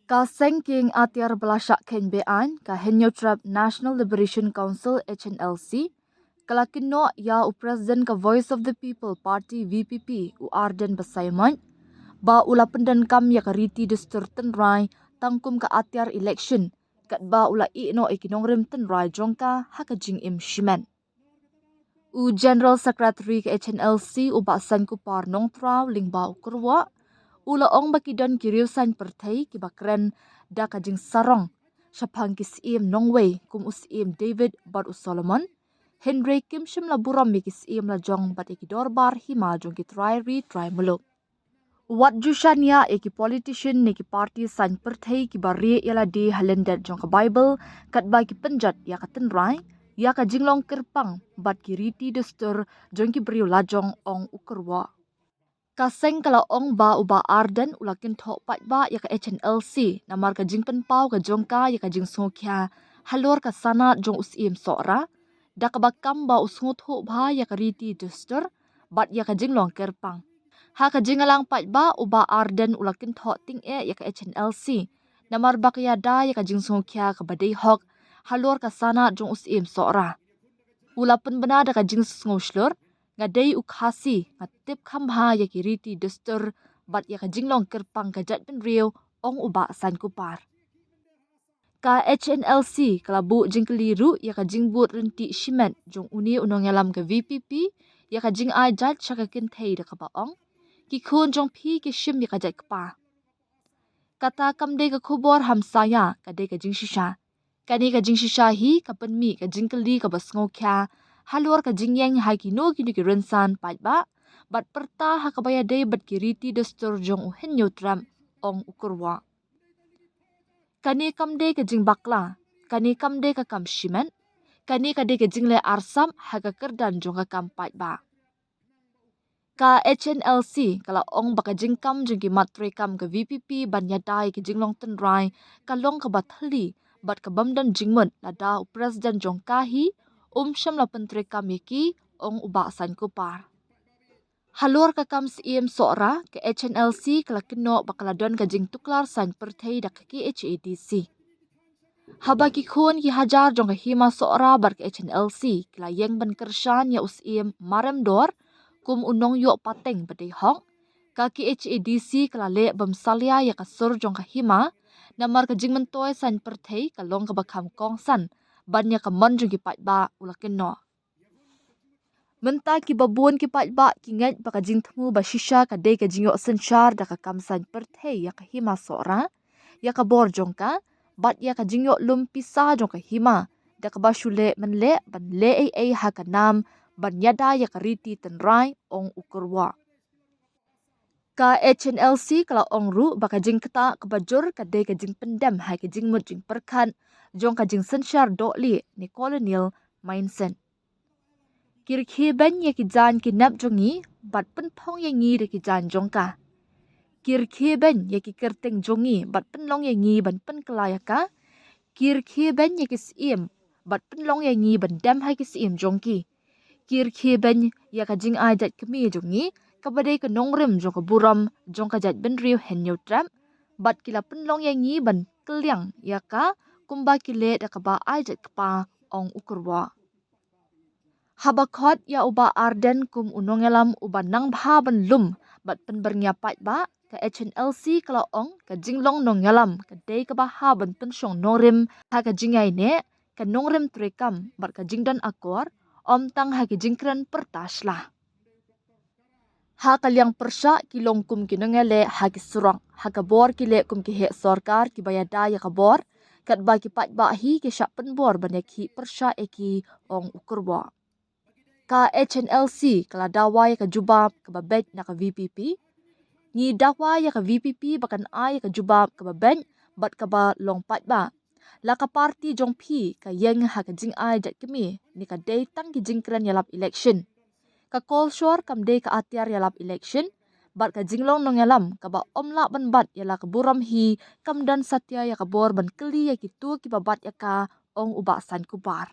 Ka sengking atiar belasak ken bean ka Henyotrap National Liberation Council HNLC kala kino ya u President ka Voice of the People Party VPP u Arden Basaiman ba ula pendan kam ya kariti destur tenrai tangkum ka atiar election kat ba ula ino ikinongrim tenrai jongka hakajing im shimen. U General Secretary ka HNLC u Basan Kupar Nongtraw lingba u kurwa ula ong bakidon kiriusan pertai ki bakren da kajing sarong syapang kisim nongway kum usim David bad Solomon Henry Kim shim la buram mi kisim la jong bat ikidor bar hima jong ki try muluk wat jushania eki politician neki party san pertai ki bari yala di halendat jong ka Bible kat ba ki penjat ya ka tenrai ya ka jinglong kerpang bat ki riti destur jong ki beriu lajong ong ukurwa. Kaseng kalau ong ba uba Arden ulakin thok pat ba ya ka HNLC namar ka jing pen pau ka jongka ya ka jing sokya halor ka sana jong usim sora da ka bakam ba usngot ho ba ya ka riti duster bat ya ka jing long kerpang ha ka jing alang pat ba uba Arden ulakin thok ting ya ka HNLC namar ba ya da ya ka jing sokya ka badai hok halor ka sana jong usim sora ulapen bena da ka jing sngoslur ngadai ukhasi ngatip khamha ya kiriti duster bat ya ka jinglong kerpang ka jat pen riu ong uba san kupar ka HNLC kalabu jingkeliru ya ka jingbut renti shimen jong uni unong yalam ka VPP ya ka jing ai jat shakakin thei da ka baong ki khun jong phi ki shim ya ka jat kpa kata kamde ka khubor hamsaya ka de ka jing shisha kani ka jing shisha hi ka penmi ka jingkeli ka basngo kya halor ka jingyang hai ki no ki rensan pat ba bat perta ha ka baya dei bat kiriti destur jong henyo tram ong ukurwa kani kamde ka jing bakla kani kamde ka kam shimen kani ka de ka jingle arsam ha ka kerdan jong ka kam pat ba ka HNLC kala ong baka jingkam jong ki matre kam ka VPP banya dai ki jinglong tenrai ka long ka bathali bat ka bamdan jingmut lada president jong kahi sham la pentre kamiki ong uba san kupar halor ka kam sim sora ke HNLC kala kino bakaladon ka jing tuklar san perthei dak ki HADC haba ki khun ki hajar jong ka hima sora bar ke HNLC kala yeng ban kershan ya usim marem dor kum unong yo pateng badai hong ka ki HADC kala le bam salia ya kasur jong ka hima namar ka jing mentoy san perthei kalong ka bakam kong san banya ka man jong ki pat ba ulakin no menta ki babun ki pat ba ki ngat baka jing thmu ba shisha ka de ka jingyo senchar da ka kamsan perthei ya ka hima sora ya ka bor jong ka bat ya ka jingyo lum pisa jong ka hima da ka ba shule menle ban le ai ha ka nam ban yada ya ka riti tenrai ong ukurwa ka HNLC kala ong ru baka jing kata ka bajur ka de ka jing pendam hai ka jing mut jing perkhan jong ka jing senchar doli ni colonial mindset kirkhi ben ye ki jan ki nap jongi bat pen phong ye ngi de ki jan jongka kirkhi ben ye ki kerteng jongi bat pen long ye ngi ban pen klaya ka kirkhi ben ye ki sim bat pen long ye ngi ban dam hai ki sim jongki kirkhi ben ya ka jing ai dat kemi jongi ka badai ka nongrim jong ka buram jong ka jat ben riu henyo tram bat kila pen long ye ngi ban kelyang ya ka kumba kile da ka ba ai jat kpa ong ukurwa habakot ya uba Arden kum unongelam uba nang bha ban lum bat pen bernya pat ba ka HNLC kala ong ka jinglong nongelam ka dei ka ba ha ban pen shong norim ha ka jingai ne ka nongrim trekam bat ka jingdan akor om tang ha ki jingkran pertaslah ha kalyang persha kilong kum kinongele ha ki surang ha ka bor kile kum ki he sarkar ki bayada ya ka bor kat ba ki pat ba hi ki syak pen bor ban ki persha eki ong ukurwa ka HNLC kala dawa ya ka jubab ka babet na ka VPP ni dawa ya ka VPP bakan ai ka jubab ka babet bat ka ba long pat ba la ka party jong phi ka yeng ha ka jing ai jat kemi ni ka dei tang ki jingkran yalap election ka call shor kam dei ka atiar yalap election bat ka jinglong nong yalam ka ba omla ban bat yala ka buram hi kam dan satya ya ka bor ban kli ya ki tu ki babat ya ka ong uba san kupar